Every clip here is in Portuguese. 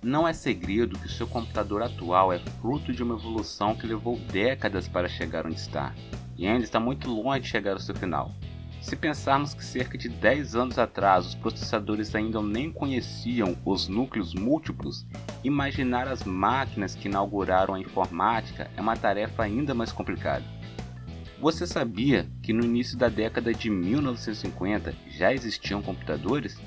Não é segredo que o seu computador atual é fruto de uma evolução que levou décadas para chegar onde está, e ainda está muito longe de chegar ao seu final. Se pensarmos que cerca de 10 anos atrás os processadores ainda nem conheciam os núcleos múltiplos, imaginar as máquinas que inauguraram a informática é uma tarefa ainda mais complicada. Você sabia que no início da década de 1950 já existiam computadores?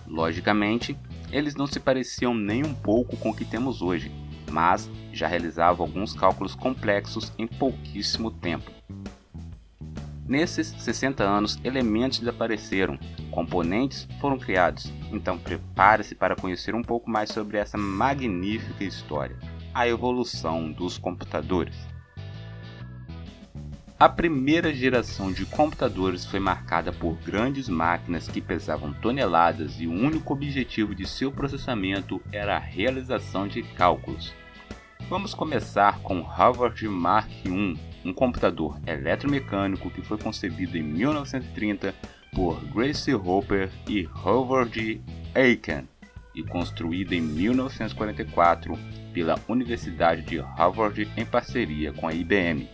Logicamente, eles não se pareciam nem um pouco com o que temos hoje, mas já realizavam alguns cálculos complexos em pouquíssimo tempo. Nesses 60 anos, elementos desapareceram, componentes foram criados, então prepare-se para conhecer um pouco mais sobre essa magnífica história, a evolução dos computadores. A primeira geração de computadores foi marcada por grandes máquinas que pesavam toneladas e o único objetivo de seu processamento era a realização de cálculos. Vamos começar com o Harvard Mark I, um computador eletromecânico que foi concebido em 1930 por Grace Hopper e Howard Aiken e construído em 1944 pela Universidade de Harvard em parceria com a IBM.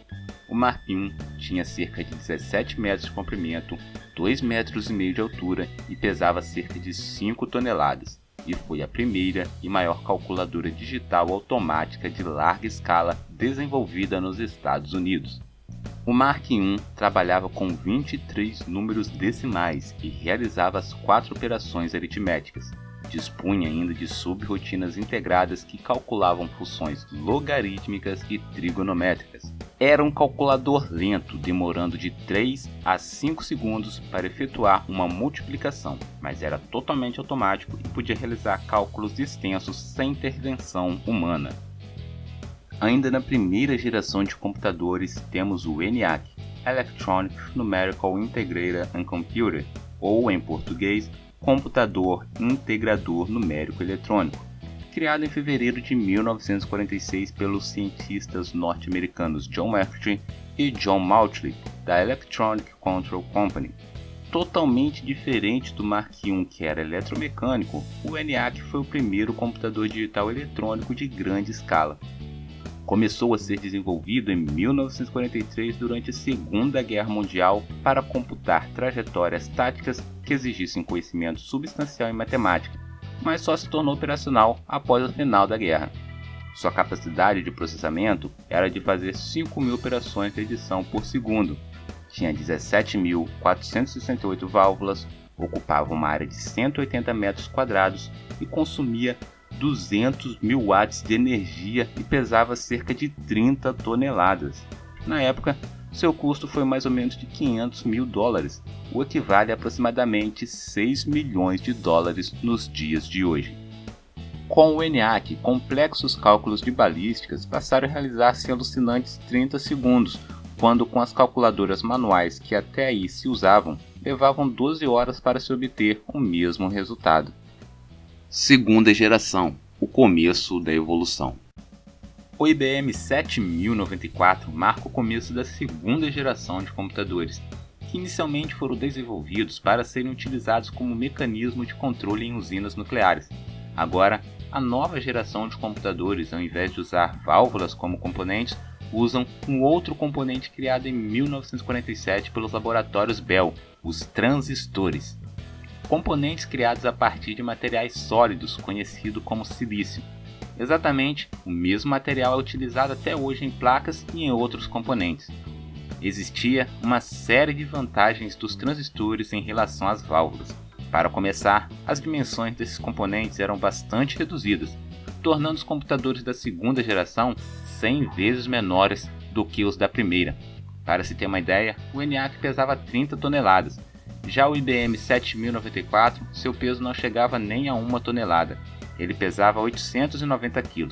O Mark I tinha cerca de 17 metros de comprimento, 2,5 metros de altura e pesava cerca de 5 toneladas, e foi a primeira e maior calculadora digital automática de larga escala desenvolvida nos Estados Unidos. O Mark I trabalhava com 23 números decimais e realizava as 4 operações aritméticas. Dispunha ainda de subrotinas integradas que calculavam funções logarítmicas e trigonométricas. Era um calculador lento, demorando de 3 a 5 segundos para efetuar uma multiplicação, mas era totalmente automático e podia realizar cálculos extensos sem intervenção humana. Ainda na primeira geração de computadores temos o ENIAC, Electronic Numerical Integrator and Computer, ou em português, Computador Integrador Numérico Eletrônico, criado em fevereiro de 1946 pelos cientistas norte-americanos John Lefferts e John Mauchly, da Electronic Control Company. Totalmente diferente do Mark I, que era eletromecânico, o ENIAC foi o primeiro computador digital eletrônico de grande escala. Começou a ser desenvolvido em 1943 durante a Segunda Guerra Mundial para computar trajetórias táticas que exigissem conhecimento substancial em matemática, mas só se tornou operacional após o final da guerra. Sua capacidade de processamento era de fazer 5.000 operações de edição por segundo, tinha 17.468 válvulas, ocupava uma área de 180 metros quadrados e consumia 200.000 watts de energia e pesava cerca de 30 toneladas. Na época, seu custo foi mais ou menos de $500 mil, o equivale a aproximadamente 6 milhões de dólares nos dias de hoje. Com o ENIAC, complexos cálculos de balísticas passaram a realizar-se em alucinantes 30 segundos, quando com as calculadoras manuais que até aí se usavam, levavam 12 horas para se obter o mesmo resultado. Segunda geração, o começo da evolução. O IBM 7094 marca o começo da segunda geração de computadores, que inicialmente foram desenvolvidos para serem utilizados como mecanismo de controle em usinas nucleares. Agora, a nova geração de computadores, ao invés de usar válvulas como componentes, usam um outro componente criado em 1947 pelos laboratórios Bell, os transistores. Componentes criados a partir de materiais sólidos, conhecido como silício. Exatamente o mesmo material é utilizado até hoje em placas e em outros componentes. Existia uma série de vantagens dos transistores em relação às válvulas. Para começar, as dimensões desses componentes eram bastante reduzidas, tornando os computadores da segunda geração 100 vezes menores do que os da primeira. Para se ter uma ideia, o ENIAC pesava 30 toneladas. Já o IBM 7094, seu peso não chegava nem a 1 tonelada. Ele pesava 890 kg.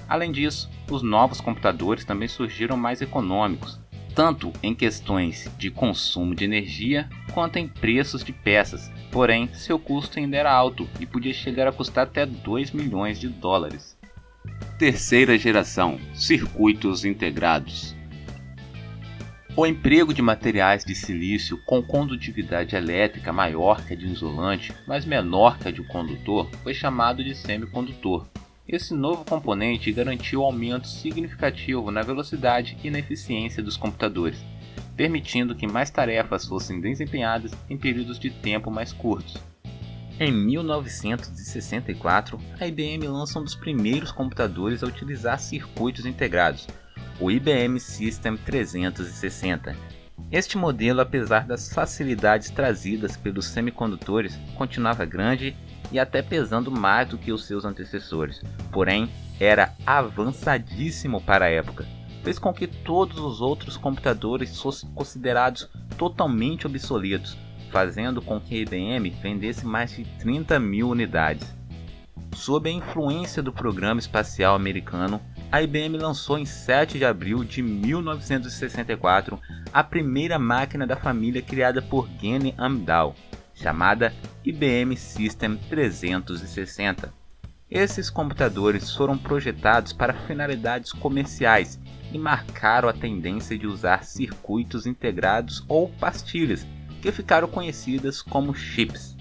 Além disso, os novos computadores também surgiram mais econômicos, tanto em questões de consumo de energia quanto em preços de peças. Porém, seu custo ainda era alto e podia chegar a custar até 2 milhões de dólares. Terceira geração, circuitos integrados. O emprego de materiais de silício com condutividade elétrica maior que a de um isolante, mas menor que a de um condutor, foi chamado de semicondutor. Esse novo componente garantiu aumento significativo na velocidade e na eficiência dos computadores, permitindo que mais tarefas fossem desempenhadas em períodos de tempo mais curtos. Em 1964, a IBM lança um dos primeiros computadores a utilizar circuitos integrados, o IBM System 360. Este modelo, apesar das facilidades trazidas pelos semicondutores, continuava grande e até pesando mais do que os seus antecessores, porém era avançadíssimo para a época. Fez com que todos os outros computadores fossem considerados totalmente obsoletos, fazendo com que a IBM vendesse mais de 30 mil unidades. Sob a influência do programa espacial americano, a IBM lançou em 7 de abril de 1964 a primeira máquina da família criada por Gene Amdahl, chamada IBM System 360. Esses computadores foram projetados para finalidades comerciais e marcaram a tendência de usar circuitos integrados ou pastilhas, que ficaram conhecidas como chips.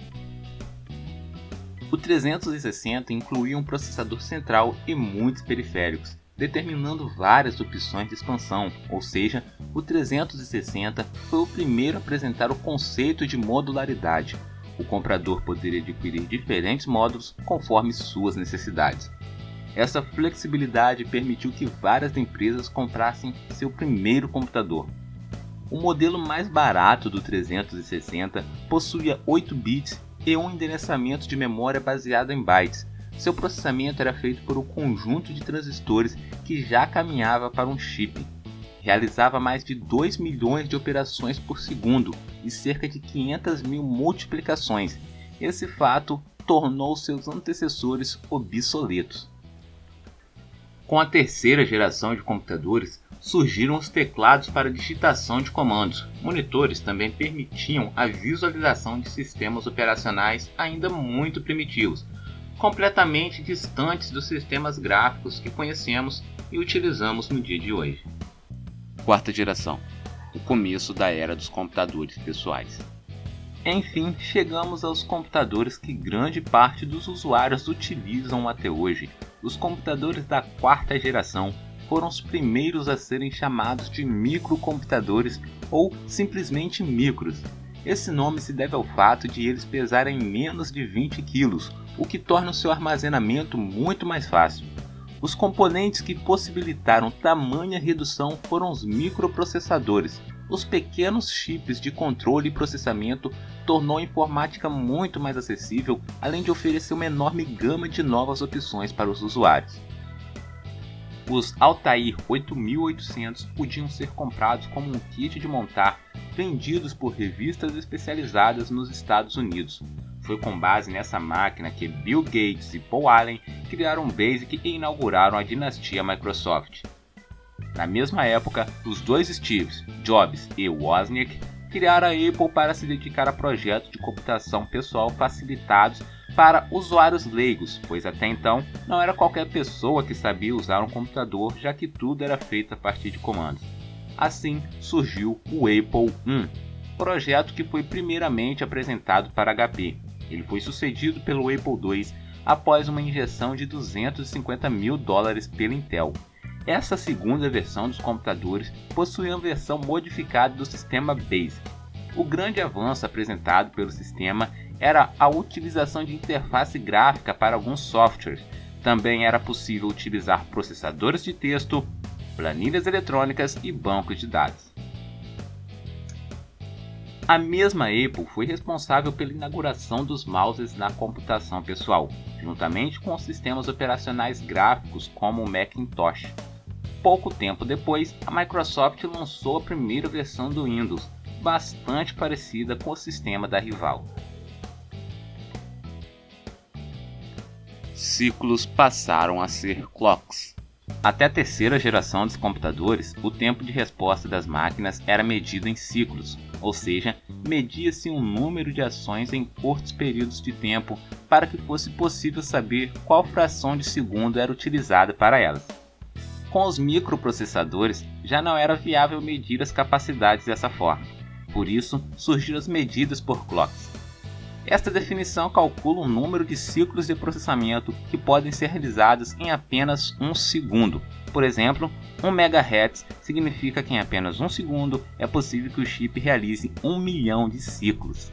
O 360 incluía um processador central e muitos periféricos, determinando várias opções de expansão, ou seja, o 360 foi o primeiro a apresentar o conceito de modularidade. O comprador poderia adquirir diferentes módulos conforme suas necessidades. Essa flexibilidade permitiu que várias empresas comprassem seu primeiro computador. O modelo mais barato do 360 possuía 8 bits e um endereçamento de memória baseado em bytes. Seu processamento era feito por um conjunto de transistores que já caminhava para um chip. Realizava mais de 2 milhões de operações por segundo e cerca de 500 mil multiplicações. Esse fato tornou seus antecessores obsoletos. Com a terceira geração de computadores, surgiram os teclados para digitação de comandos. Monitores também permitiam a visualização de sistemas operacionais ainda muito primitivos, completamente distantes dos sistemas gráficos que conhecemos e utilizamos no dia de hoje. Quarta geração. O começo da era dos computadores pessoais. Enfim, chegamos aos computadores que grande parte dos usuários utilizam até hoje. Os computadores da quarta geração foram os primeiros a serem chamados de microcomputadores ou simplesmente micros. Esse nome se deve ao fato de eles pesarem menos de 20 kg, o que torna o seu armazenamento muito mais fácil. Os componentes que possibilitaram tamanha redução foram os microprocessadores. Os pequenos chips de controle e processamento tornou a informática muito mais acessível, além de oferecer uma enorme gama de novas opções para os usuários. Os Altair 8800 podiam ser comprados como um kit de montar, vendidos por revistas especializadas nos Estados Unidos. Foi com base nessa máquina que Bill Gates e Paul Allen criaram o BASIC e inauguraram a dinastia Microsoft. Na mesma época, os dois Steves, Jobs e Wozniak, criaram a Apple para se dedicar a projetos de computação pessoal facilitados para usuários leigos, pois até então não era qualquer pessoa que sabia usar um computador, já que tudo era feito a partir de comandos. Assim surgiu o Apple I, projeto que foi primeiramente apresentado para HP. Ele foi sucedido pelo Apple II após uma injeção de $250 mil pela Intel. Essa segunda versão dos computadores possuía uma versão modificada do sistema BASIC. O grande avanço apresentado pelo sistema era a utilização de interface gráfica para alguns softwares. Também era possível utilizar processadores de texto, planilhas eletrônicas e bancos de dados. A mesma Apple foi responsável pela inauguração dos mouses na computação pessoal, juntamente com os sistemas operacionais gráficos como o Macintosh. Pouco tempo depois, a Microsoft lançou a primeira versão do Windows, bastante parecida com o sistema da rival. Ciclos passaram a ser clocks. Até a terceira geração dos computadores, o tempo de resposta das máquinas era medido em ciclos, ou seja, media-se um número de ações em curtos períodos de tempo para que fosse possível saber qual fração de segundo era utilizada para elas. Com os microprocessadores, já não era viável medir as capacidades dessa forma. Por isso, surgiram as medidas por clocks. Esta definição calcula o número de ciclos de processamento que podem ser realizados em apenas um segundo. Por exemplo, 1 MHz significa que em apenas um segundo é possível que o chip realize 1 milhão de ciclos.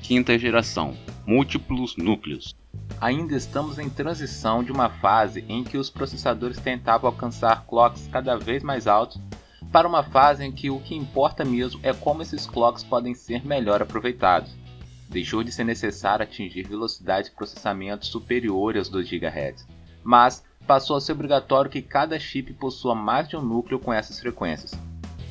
Quinta geração, múltiplos núcleos. Ainda estamos em transição de uma fase em que os processadores tentavam alcançar clocks cada vez mais altos para uma fase em que o que importa mesmo é como esses clocks podem ser melhor aproveitados. Deixou de ser necessário atingir velocidades de processamento superiores aos 2 GHz, mas passou a ser obrigatório que cada chip possua mais de um núcleo com essas frequências.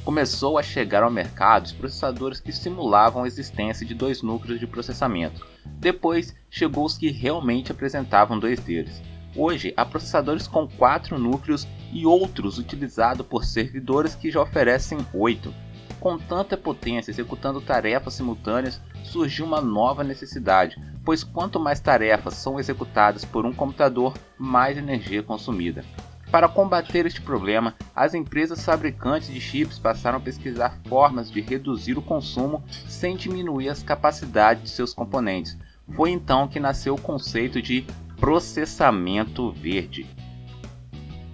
Começou a chegar ao mercado os processadores que simulavam a existência de 2 núcleos de processamento. Depois chegou os que realmente apresentavam 2 deles. Hoje, há processadores com 4 núcleos e outros utilizados por servidores que já oferecem 8. Com tanta potência executando tarefas simultâneas, surgiu uma nova necessidade, pois quanto mais tarefas são executadas por um computador, mais energia é consumida. Para combater este problema, as empresas fabricantes de chips passaram a pesquisar formas de reduzir o consumo sem diminuir as capacidades de seus componentes. Foi então que nasceu o conceito de processamento verde.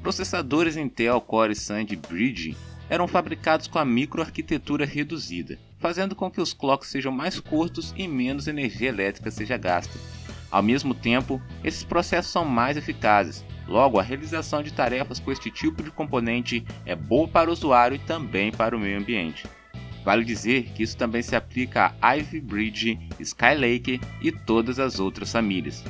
Processadores Intel Core Xande Bridge eram fabricados com a microarquitetura reduzida, fazendo com que os clocks sejam mais curtos e menos energia elétrica seja gasta. Ao mesmo tempo, esses processos são mais eficazes, logo a realização de tarefas com este tipo de componente é boa para o usuário e também para o meio ambiente. Vale dizer que isso também se aplica a Ivy Bridge, Skylake e todas as outras famílias.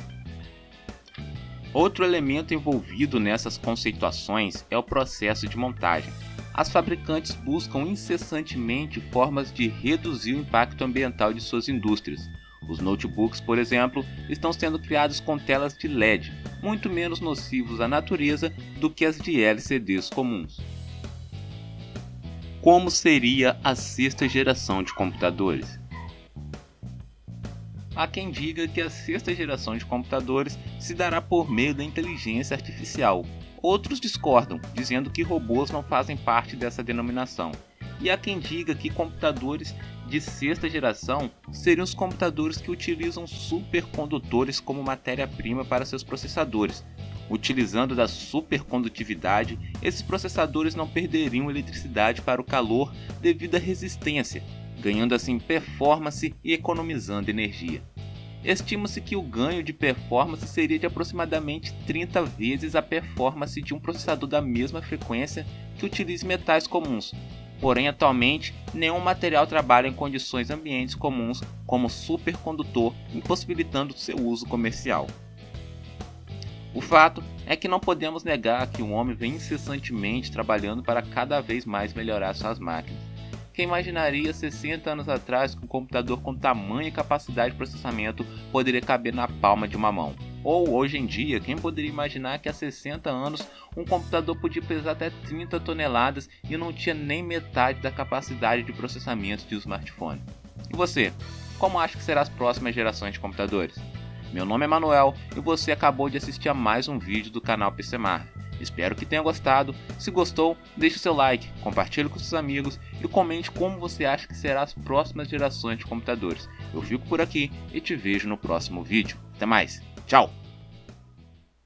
Outro elemento envolvido nessas conceituações é o processo de montagem. As fabricantes buscam incessantemente formas de reduzir o impacto ambiental de suas indústrias. Os notebooks, por exemplo, estão sendo criados com telas de LED, muito menos nocivos à natureza do que as de LCDs comuns. Como seria a 6ª geração de computadores? Há quem diga que a 6ª geração de computadores se dará por meio da inteligência artificial. Outros discordam, dizendo que robôs não fazem parte dessa denominação. E há quem diga que computadores de 6ª geração seriam os computadores que utilizam supercondutores como matéria-prima para seus processadores. Utilizando da supercondutividade, esses processadores não perderiam eletricidade para o calor devido à resistência, ganhando assim performance e economizando energia. Estima-se que o ganho de performance seria de aproximadamente 30 vezes a performance de um processador da mesma frequência que utilize metais comuns. Porém, atualmente, nenhum material trabalha em condições ambientes comuns como supercondutor, impossibilitando seu uso comercial. O fato é que não podemos negar que o homem vem incessantemente trabalhando para cada vez mais melhorar suas máquinas. Quem imaginaria 60 anos atrás que um computador com tamanha capacidade de processamento poderia caber na palma de uma mão? Ou hoje em dia, quem poderia imaginar que há 60 anos um computador podia pesar até 30 toneladas e não tinha nem metade da capacidade de processamento de um smartphone? E você, como acha que serão as próximas gerações de computadores? Meu nome é Manuel e você acabou de assistir a mais um vídeo do canal PCMark. Espero que tenha gostado. Se gostou, deixe seu like, compartilhe com seus amigos e comente como você acha que serão as próximas gerações de computadores. Eu fico por aqui e te vejo no próximo vídeo. Até mais, tchau!